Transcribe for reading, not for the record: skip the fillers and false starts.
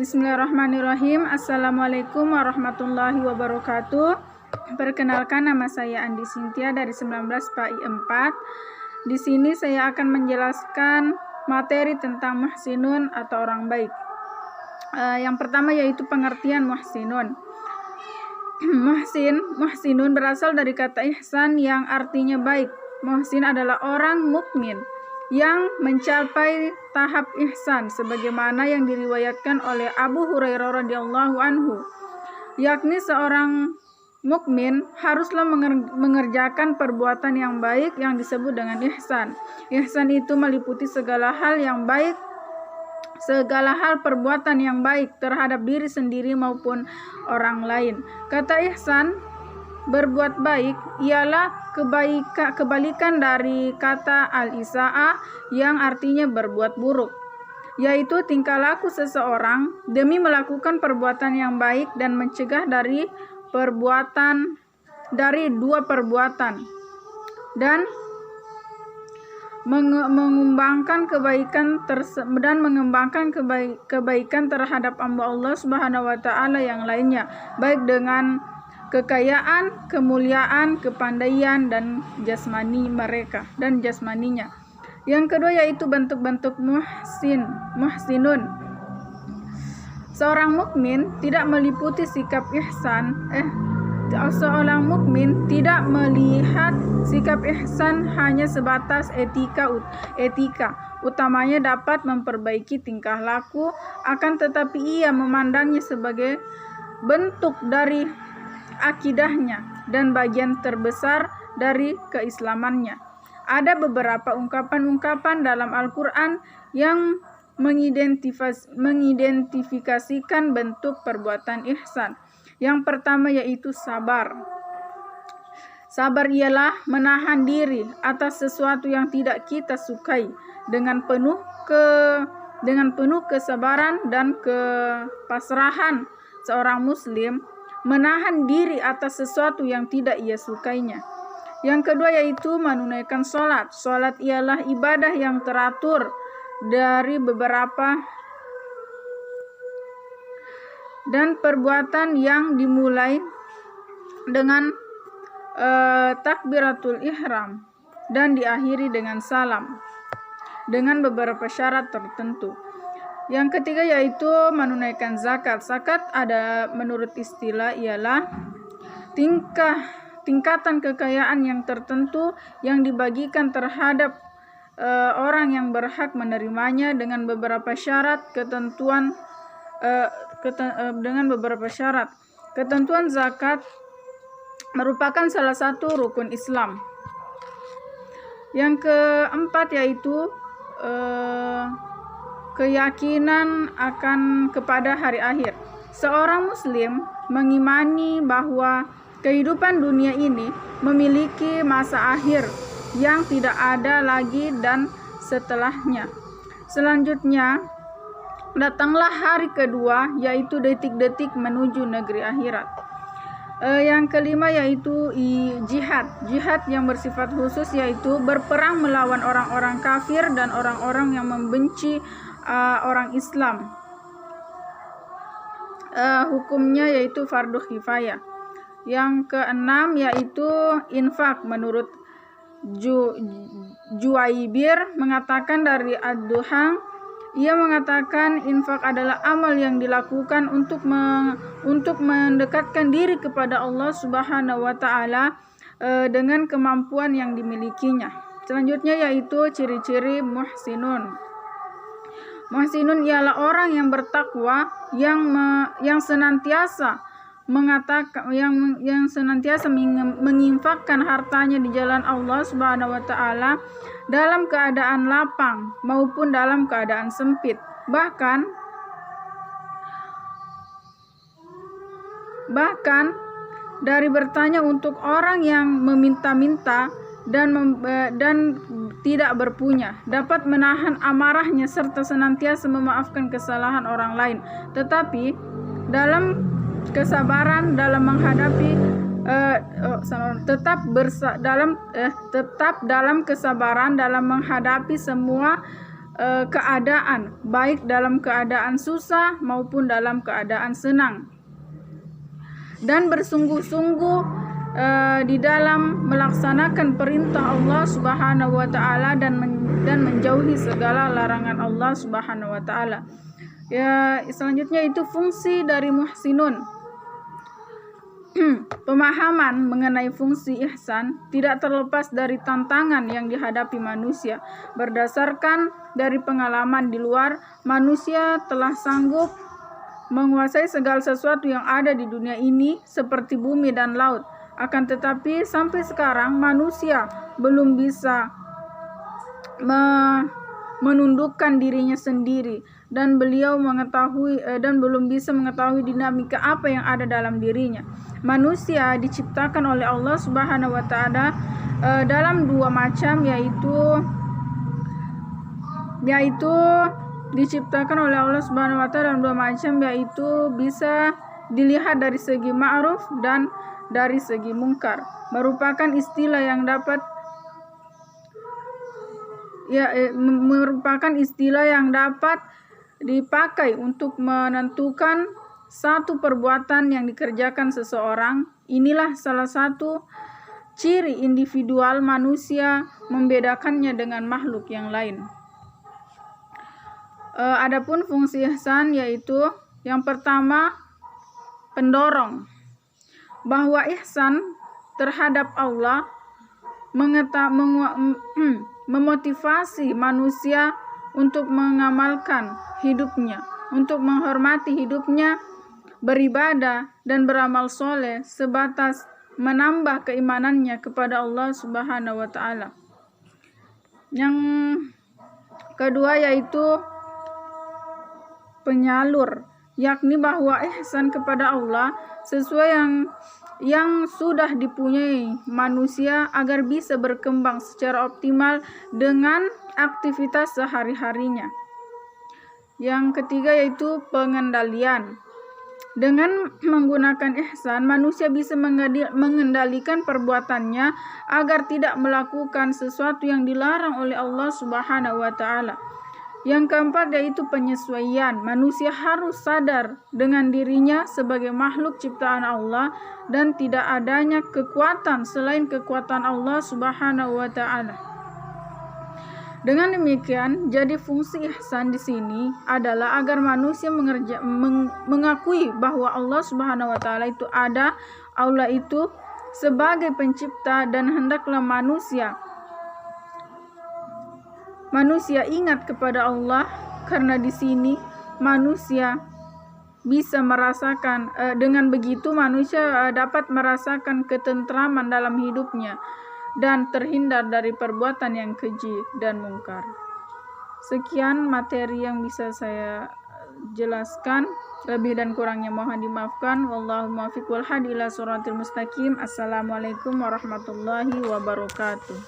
Bismillahirrahmanirrahim. Assalamualaikum warahmatullahi wabarakatuh. Perkenalkan, nama saya Andi Sintia dari 19 PAI 4. Di sini saya akan menjelaskan materi tentang muhsinun atau orang baik. Yang pertama yaitu pengertian muhsinun. Muhsinun berasal dari kata ihsan yang artinya baik. Muhsin adalah orang mukmin yang mencapai tahap ihsan sebagaimana yang diriwayatkan oleh Abu Hurairah radhiyallahu anhu, yakni seorang mukmin haruslah mengerjakan perbuatan yang baik yang disebut dengan ihsan. Ihsan itu meliputi segala hal yang baik, segala hal perbuatan yang baik terhadap diri sendiri maupun orang lain. Kata ihsan, berbuat baik, ialah kebalikan dari kata al-isa'ah yang artinya berbuat buruk, yaitu tingkah laku seseorang demi melakukan perbuatan yang baik dan mencegah dari dua perbuatan dan mengembangkan kebaikan terhadap hamba Allah Subhanahu wa taala yang lainnya, baik dengan kekayaan, kemuliaan, kepandaian dan jasmaninya. Yang kedua yaitu bentuk-bentuk muhsinun. Seorang mukmin tidak meliputi sikap ihsan. Seorang mukmin tidak melihat sikap ihsan hanya sebatas etika, utamanya dapat memperbaiki tingkah laku, akan tetapi ia memandangnya sebagai bentuk dari akidahnya dan bagian terbesar dari keislamannya. Ada beberapa ungkapan-ungkapan dalam Al-Quran yang mengidentifikasikan bentuk perbuatan ihsan. Yang pertama yaitu sabar. Sabar ialah menahan diri atas sesuatu yang tidak kita sukai dengan penuh kesabaran dan kepasrahan. Seorang muslim menahan diri atas sesuatu yang tidak ia sukainya. Yang kedua yaitu menunaikan sholat. Sholat ialah ibadah yang teratur dari beberapa dan perbuatan yang dimulai dengan takbiratul ihram dan diakhiri dengan salam dengan beberapa syarat tertentu. Yang ketiga yaitu menunaikan zakat. Zakat ada menurut istilah ialah tingkatan kekayaan yang tertentu yang dibagikan terhadap orang yang berhak menerimanya dengan beberapa syarat ketentuan. Ketentuan zakat merupakan salah satu rukun Islam. Yang keempat yaitu keyakinan kepada hari akhir. Seorang muslim mengimani bahwa kehidupan dunia ini memiliki masa akhir yang tidak ada lagi dan setelahnya. Selanjutnya datanglah hari kedua, yaitu detik-detik menuju negeri akhirat. Yang kelima yaitu jihad. Jihad yang bersifat khusus yaitu berperang melawan orang-orang kafir dan orang-orang yang membenci orang Islam. Hukumnya yaitu fardu kifayah. Yang keenam yaitu infak. Menurut Juwaibir mengatakan dari Ad-Duhang, ia mengatakan infak adalah amal yang dilakukan untuk mendekatkan diri kepada Allah Subhanahu wa taala dengan kemampuan yang dimilikinya. Selanjutnya yaitu ciri-ciri muhsinun. Muhsinun ialah orang yang bertakwa yang senantiasa menginfakkan hartanya di jalan Allah Subhanahu wa taala dalam keadaan lapang maupun dalam keadaan sempit. Bahkan dari bertanya untuk orang yang meminta-minta dan tidak berpunya, dapat menahan amarahnya serta senantiasa memaafkan kesalahan orang lain, tetapi dalam kesabaran dalam menghadapi tetap dalam kesabaran dalam menghadapi semua keadaan, baik dalam keadaan susah maupun dalam keadaan senang, dan bersungguh-sungguh di dalam melaksanakan perintah Allah Subhanahu wa taala dan menjauhi segala larangan Allah Subhanahu wa taala. Ya, selanjutnya itu fungsi dari muhsinun. Pemahaman mengenai fungsi ihsan tidak terlepas dari tantangan yang dihadapi manusia. Berdasarkan dari pengalaman di luar, manusia telah sanggup menguasai segala sesuatu yang ada di dunia ini seperti bumi dan laut. Akan tetapi sampai sekarang manusia belum bisa menundukkan dirinya sendiri dan belum bisa mengetahui dinamika apa yang ada dalam dirinya. Manusia diciptakan oleh Allah Subhanahu wa taala dalam dua macam, yaitu diciptakan oleh Allah Subhanahu wa taala dalam dua macam, yaitu bisa dilihat dari segi ma'ruf dan dari segi mungkar. Merupakan istilah yang dapat dipakai untuk menentukan satu perbuatan yang dikerjakan seseorang. Inilah salah satu ciri individual manusia membedakannya dengan makhluk yang lain. Adapun fungsi ihsan yaitu yang pertama, pendorong, bahwa ihsan terhadap Allah memotivasi manusia untuk mengamalkan hidupnya, untuk menghormati hidupnya, beribadah dan beramal soleh sebatas menambah keimanannya kepada Allah Subhanahu wa taala. Yang kedua yaitu penyalur, yakni bahwa ihsan kepada Allah sesuai yang sudah dipunyai manusia agar bisa berkembang secara optimal dengan aktivitas sehari-harinya. Yang ketiga yaitu pengendalian. Dengan menggunakan ihsan, manusia bisa mengendalikan perbuatannya agar tidak melakukan sesuatu yang dilarang oleh Allah Subhanahu wa taala. Yang keempat yaitu penyesuaian. Manusia harus sadar dengan dirinya sebagai makhluk ciptaan Allah dan tidak adanya kekuatan selain kekuatan Allah Subhanahu wa taala. Dengan demikian, jadi fungsi ihsan di sini adalah agar manusia mengakui bahwa Allah Subhanahu wa taala itu ada, Allah itu sebagai pencipta, dan hendaklah manusia ingat kepada Allah, karena di sini manusia bisa merasakan, dengan begitu manusia dapat merasakan ketentraman dalam hidupnya dan terhindar dari perbuatan yang keji dan mungkar. Sekian materi yang bisa saya jelaskan, lebih dan kurangnya mohon dimaafkan. Wallahu muwaffiq wal hadi ila siratal mustaqim. Assalamualaikum warahmatullahi wabarakatuh.